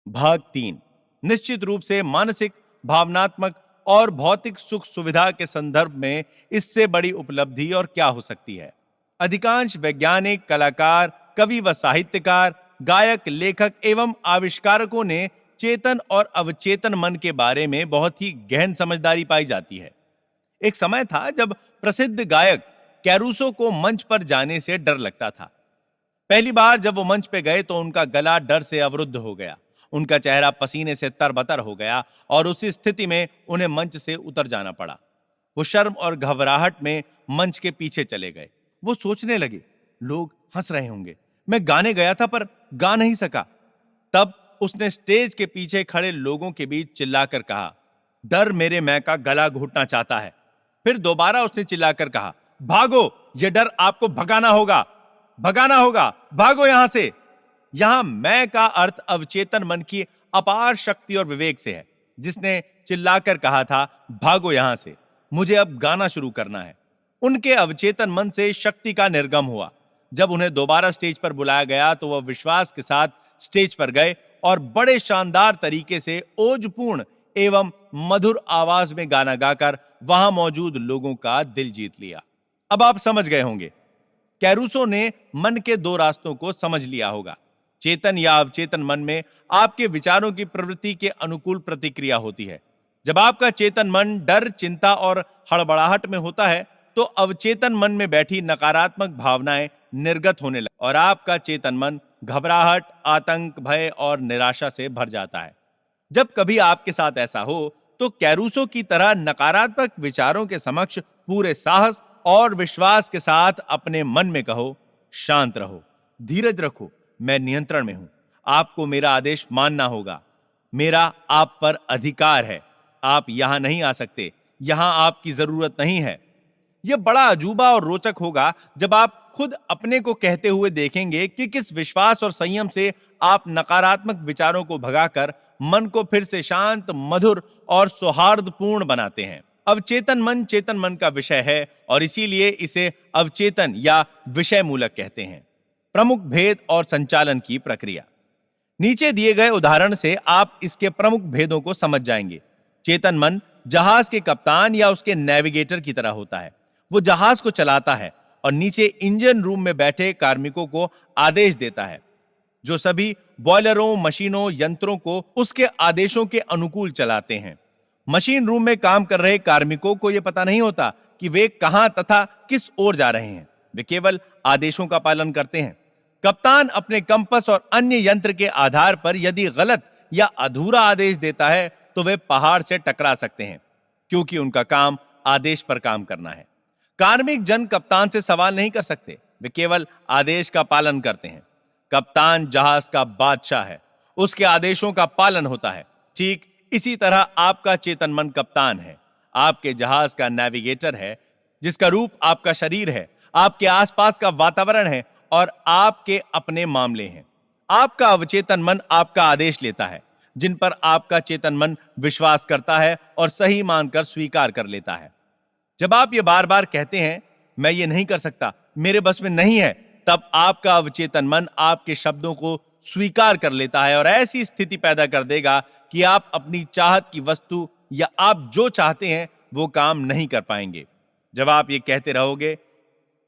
भाग 3। निश्चित रूप से मानसिक, भावनात्मक और भौतिक सुख सुविधा के संदर्भ में इससे बड़ी उपलब्धि और क्या हो सकती है। अधिकांश वैज्ञानिक, कलाकार, कवि व साहित्यकार, गायक, लेखक एवं आविष्कारकों ने चेतन और अवचेतन मन के बारे में बहुत ही गहन समझदारी पाई जाती है। एक समय था जब प्रसिद्ध गायक कैरूसो को मंच पर जाने से डर लगता था। पहली बार जब वो मंच पे गए तो उनका गला डर से अवरुद्ध हो गया, उनका चेहरा पसीने से तरबतर हो गया और उसी स्थिति में उन्हें मंच से उतर जाना पड़ा। वो शर्म और घबराहट में मंच के पीछे चले गए। वो सोचने लगे, लोग हंस रहे होंगे, मैं गाने गया था पर गा नहीं सका। तब उसने स्टेज के पीछे खड़े लोगों के बीच चिल्लाकर कहा, डर मेरे मैं का गला घोटना चाहता है। फिर दोबारा उसने चिल्लाकर कहा, भागो, ये डर आपको भगाना होगा, भगाना होगा, भागो यहां से। यहां मैं का अर्थ अवचेतन मन की अपार शक्ति और विवेक से है, जिसने चिल्लाकर कहा था, भागो यहां से, मुझे अब गाना शुरू करना है। उनके अवचेतन मन से शक्ति का निर्गम हुआ। जब उन्हें दोबारा स्टेज पर बुलाया गया तो वह विश्वास के साथ स्टेज पर गए और बड़े शानदार तरीके से ओजपूर्ण एवं मधुर आवाज में गाना गाकर वहां मौजूद लोगों का दिल जीत लिया। अब आप समझ गए होंगे, कैरूसो ने मन के दो रास्तों को समझ लिया होगा। चेतन या अवचेतन मन में आपके विचारों की प्रवृत्ति के अनुकूल प्रतिक्रिया होती है। जब आपका चेतन मन डर, चिंता और हड़बड़ाहट में होता है तो अवचेतन मन में बैठी नकारात्मक भावनाएं निर्गत होने लगती और आपका चेतन मन घबराहट, आतंक, भय और निराशा से भर जाता है। जब कभी आपके साथ ऐसा हो तो कैरूसो की तरह नकारात्मक विचारों के समक्ष पूरे साहस और विश्वास के साथ अपने मन में कहो, शांत रहो, धीरज रखो, मैं नियंत्रण में हूं, आपको मेरा आदेश मानना होगा, मेरा आप पर अधिकार है, आप यहां नहीं आ सकते, यहां आपकी जरूरत नहीं है। यह बड़ा अजूबा और रोचक होगा जब आप खुद अपने को कहते हुए देखेंगे कि किस विश्वास और संयम से आप नकारात्मक विचारों को भगाकर मन को फिर से शांत, मधुर और सौहार्दपूर्ण बनाते हैं। अवचेतन मन चेतन मन का विषय है और इसीलिए इसे अवचेतन या विषय मूलक कहते हैं। प्रमुख भेद और संचालन की प्रक्रिया। नीचे दिए गए उदाहरण से आप इसके प्रमुख भेदों को समझ जाएंगे। चेतन मन जहाज के कप्तान या उसके नेविगेटर की तरह होता है। वो जहाज को चलाता है और नीचे इंजन रूम में बैठे कार्मिकों को आदेश देता है, जो सभी बॉयलरों, मशीनों, यंत्रों को उसके आदेशों के अनुकूल चलाते हैं। मशीन रूम में काम कर रहे कार्मिकों को यह पता नहीं होता कि वे कहां तथा किस ओर जा रहे हैं, वे केवल आदेशों का पालन करते हैं। कप्तान अपने कंपस और अन्य यंत्र के आधार पर यदि गलत या अधूरा आदेश देता है तो वे पहाड़ से टकरा सकते हैं, क्योंकि उनका काम आदेश पर काम करना है। कार्मिक जन कप्तान से सवाल नहीं कर सकते, वे केवल आदेश का पालन करते हैं। कप्तान जहाज का बादशाह है, उसके आदेशों का पालन होता है। ठीक इसी तरह आपका चेतन मन कप्तान है, आपके जहाज का नेविगेटर है, जिसका रूप आपका शरीर है, आपके आसपास का वातावरण है और आपके अपने मामले हैं। आपका अवचेतन मन आपका आदेश लेता है, जिन पर आपका चेतन मन विश्वास करता है और सही मानकर स्वीकार कर लेता है। जब आप ये बार बार कहते हैं, मैं ये नहीं कर सकता, मेरे बस में नहीं है, तब आपका अवचेतन मन आपके शब्दों को स्वीकार कर लेता है और ऐसी स्थिति पैदा कर देगा कि आप अपनी चाहत की वस्तु या आप जो चाहते हैं वो काम नहीं कर पाएंगे। जब आप ये कहते रहोगे,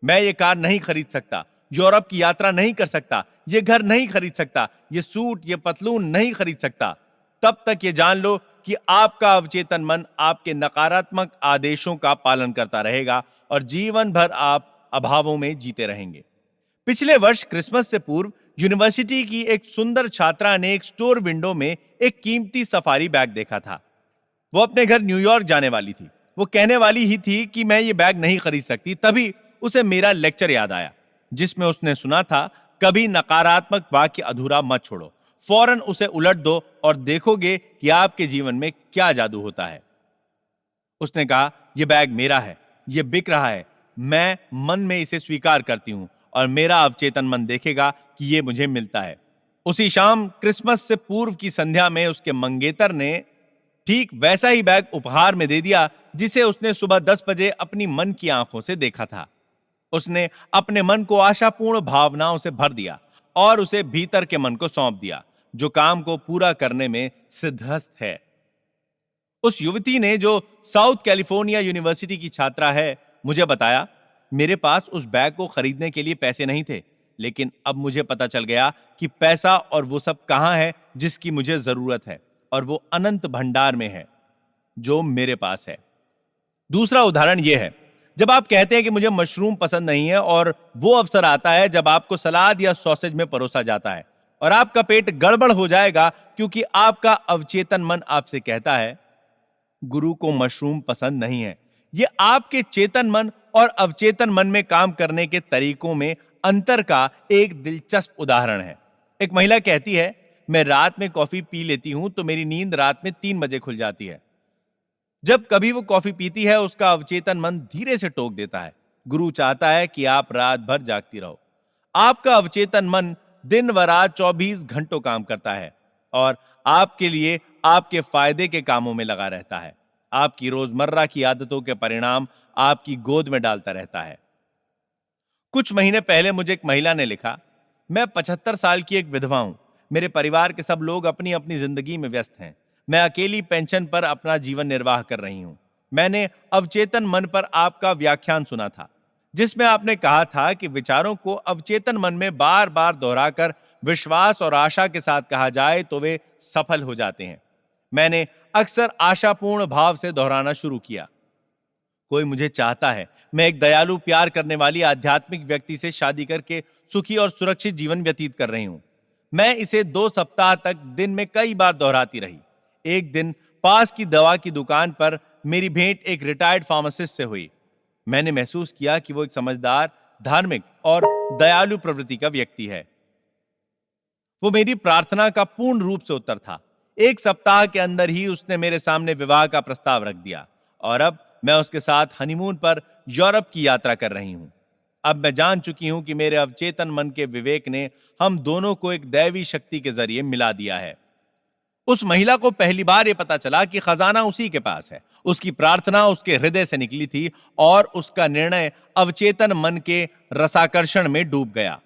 मैं ये कार नहीं खरीद सकता, यूरोप की यात्रा नहीं कर सकता, ये घर नहीं खरीद सकता, ये सूट, ये पतलून नहीं खरीद सकता, तब तक ये जान लो कि आपका अवचेतन मन आपके नकारात्मक आदेशों का पालन करता रहेगा और जीवन भर आप अभावों में जीते रहेंगे। पिछले वर्ष क्रिसमस से पूर्व यूनिवर्सिटी की एक सुंदर छात्रा ने एक स्टोर विंडो में एक कीमती सफारी बैग देखा था। वो अपने घर न्यूयॉर्क जाने वाली थी। वो कहने वाली ही थी कि मैं ये बैग नहीं खरीद सकती। तभी उसे मेरा लेक्चर याद आया, जिसमें उसने सुना था, कभी नकारात्मक वाक्य अधूरा मत छोड़ो, फौरन उसे उलट दो और देखोगे कि आपके जीवन में क्या जादू होता है। उसने कहा, यह बैग मेरा है, यह बिक रहा है, मैं मन में इसे स्वीकार करती हूं और मेरा अवचेतन मन देखेगा कि यह मुझे मिलता है। उसी शाम क्रिसमस से पूर्व की संध्या में उसके मंगेतर ने ठीक वैसा ही बैग उपहार में दे दिया जिसे उसने सुबह 10 बजे अपनी मन की आंखों से देखा था। उसने अपने मन को आशापूर्ण भावनाओं से भर दिया और उसे भीतर के मन को सौंप दिया। जो काम को पूरा करने में सिद्धहस्त है। उस युवती ने, जो साउथ कैलिफोर्निया यूनिवर्सिटी की छात्रा है, मुझे बताया, मेरे पास उस बैग को खरीदने के लिए पैसे नहीं थे, लेकिन अब मुझे पता चल गया कि पैसा और वो सब कहां है जिसकी मुझे जरूरत है, और वो अनंत भंडार में है जो मेरे पास है। दूसरा उदाहरण यह है, जब आप कहते हैं कि मुझे मशरूम पसंद नहीं है, और वो अवसर आता है जब आपको सलाद या सॉसेज में परोसा जाता है और आपका पेट गड़बड़ हो जाएगा क्योंकि आपका अवचेतन मन आपसे कहता है, गुरु को मशरूम पसंद नहीं है। यह आपके चेतन मन और अवचेतन मन में काम करने के तरीकों में अंतर का एक दिलचस्प उदाहरण है। एक महिला कहती है, मैं रात में कॉफी पी लेती हूं तो मेरी नींद रात में 3 बजे खुल जाती है। जब कभी वो कॉफी पीती है, उसका अवचेतन मन धीरे से टोक देता है, गुरु चाहता है कि आप रात भर जागती रहो। आपका अवचेतन मन दिन व रात 24 घंटों काम करता है और आपके लिए, आपके फायदे के कामों में लगा रहता है। आपकी रोजमर्रा की आदतों के परिणाम आपकी गोद में डालता रहता है। कुछ महीने पहले मुझे एक महिला ने लिखा, मैं 75 साल की एक विधवा हूं। मेरे परिवार के सब लोग अपनी अपनी जिंदगी में व्यस्त हैं। मैं अकेली पेंशन पर अपना जीवन निर्वाह कर रही हूं। मैंने अवचेतन मन पर आपका व्याख्यान सुना था, जिसमें आपने कहा था कि विचारों को अवचेतन मन में बार बार दोहराकर विश्वास और आशा के साथ कहा जाए तो वे सफल हो जाते हैं। मैंने अक्सर आशापूर्ण भाव से दोहराना शुरू किया, कोई मुझे चाहता है। मैं एक दयालु, प्यार करने वाली आध्यात्मिक व्यक्ति से शादी करके सुखी और सुरक्षित जीवन व्यतीत कर रही हूं। मैं इसे 2 सप्ताह तक दिन में कई बार दोहराती रही। एक दिन पास की दवा की दुकान पर मेरी भेंट एक रिटायर्ड फार्मासिस्ट से हुई। मैंने महसूस किया कि वो एक समझदार, धार्मिक और दयालु प्रवृत्ति का व्यक्ति है। वो मेरी प्रार्थना का पूर्ण रूप से उत्तर था। 1 सप्ताह के अंदर ही उसने मेरे सामने विवाह का प्रस्ताव रख दिया और अब मैं उसके साथ हनीमून पर यूरोप की यात्रा कर रही हूं। अब मैं जान चुकी हूं कि मेरे अवचेतन मन के विवेक ने हम दोनों को एक दैवी शक्ति के जरिए मिला दिया है। उस महिला को पहली बार यह पता चला कि खजाना उसी के पास है। उसकी प्रार्थना उसके हृदय से निकली थी और उसका निर्णय अवचेतन मन के रसाकर्षण में डूब गया,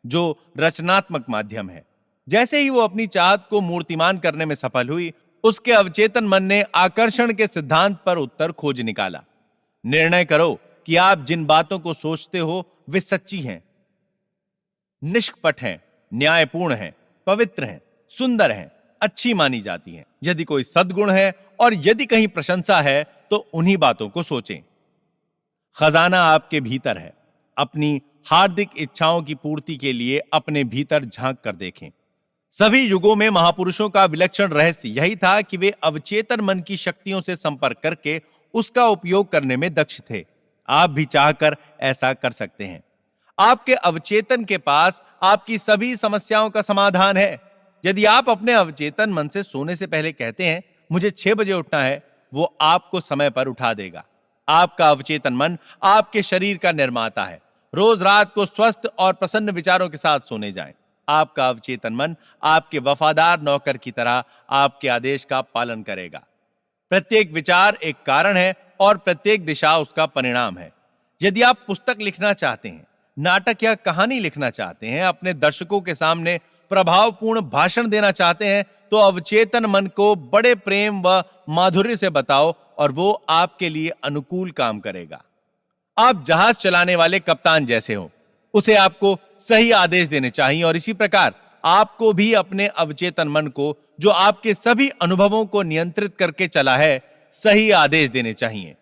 जो रचनात्मक माध्यम है। जैसे ही वो अपनी चाहत को मूर्तिमान करने में सफल हुई, उसके अवचेतन मन ने आकर्षण के सिद्धांत पर उत्तर खोज निकाला। निर्णय करो कि आप जिन बातों को सोचते हो वे सच्ची हैं, निष्कपट हैं, न्यायपूर्ण हैं, पवित्र हैं, सुंदर हैं, अच्छी मानी जाती हैं। यदि कोई सद्गुण है और यदि कहीं प्रशंसा है तो उन्हीं बातों को सोचें। खजाना आपके भीतर है। अपनी हार्दिक इच्छाओं की पूर्ति के लिए अपने भीतर झांक कर देखें। सभी युगों में महापुरुषों का विलक्षण रहस्य यही था कि वे अवचेतन मन की शक्तियों से संपर्क करके उसका उपयोग करने में दक्ष थे। आप भी चाहकर ऐसा कर सकते हैं। आपके अवचेतन के पास आपकी सभी समस्याओं का समाधान है। यदि आप अपने अवचेतन मन से सोने से पहले कहते हैं, मुझे 6 बजे उठना है, वो आपको समय पर उठा देगा। आपका अवचेतन मन आपके शरीर का निर्माता है। रोज रात को स्वस्थ और प्रसन्न विचारों के साथ सोने जाएं। आपका अवचेतन मन आपके वफादार नौकर की तरह आपके आदेश का पालन करेगा। प्रत्येक विचार एक कारण है और प्रत्येक दिशा उसका परिणाम है। यदि आप पुस्तक लिखना चाहते हैं, नाटक या कहानी लिखना चाहते हैं, अपने दर्शकों के सामने प्रभावपूर्ण भाषण देना चाहते हैं, तो अवचेतन मन को बड़े प्रेम व माधुर्य से बताओ और वो आपके लिए अनुकूल काम करेगा। आप जहाज चलाने वाले कप्तान जैसे हो, उसे आपको सही आदेश देने चाहिए और इसी प्रकार आपको भी अपने अवचेतन मन को, जो आपके सभी अनुभवों को नियंत्रित करके चला है, सही आदेश देने चाहिए।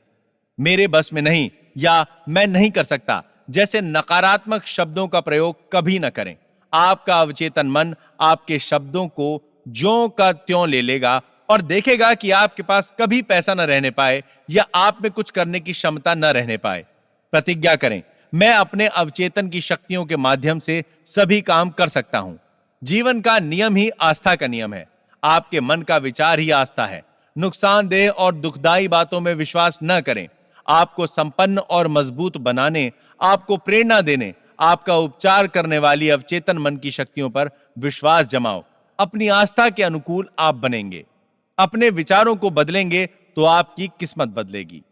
मेरे बस में नहीं या मैं नहीं कर सकता जैसे नकारात्मक शब्दों का प्रयोग कभी न करें। आपका अवचेतन मन आपके शब्दों को ज्यों का त्यों ले लेगा और देखेगा कि आपके पास कभी पैसा न रहने पाए या आप में कुछ करने की क्षमता न रहने पाए। प्रतिज्ञा करें, मैं अपने अवचेतन की शक्तियों के माध्यम से सभी काम कर सकता हूं। जीवन का नियम ही आस्था का नियम है। आपके मन का विचार ही आस्था है। नुकसानदेह और दुखदाई बातों में विश्वास न करें। आपको संपन्न और मजबूत बनाने, आपको प्रेरणा देने, आपका उपचार करने वाली अवचेतन मन की शक्तियों पर विश्वास जमाओ। अपनी आस्था के अनुकूल आप बनेंगे। अपने विचारों को बदलेंगे तो आपकी किस्मत बदलेगी।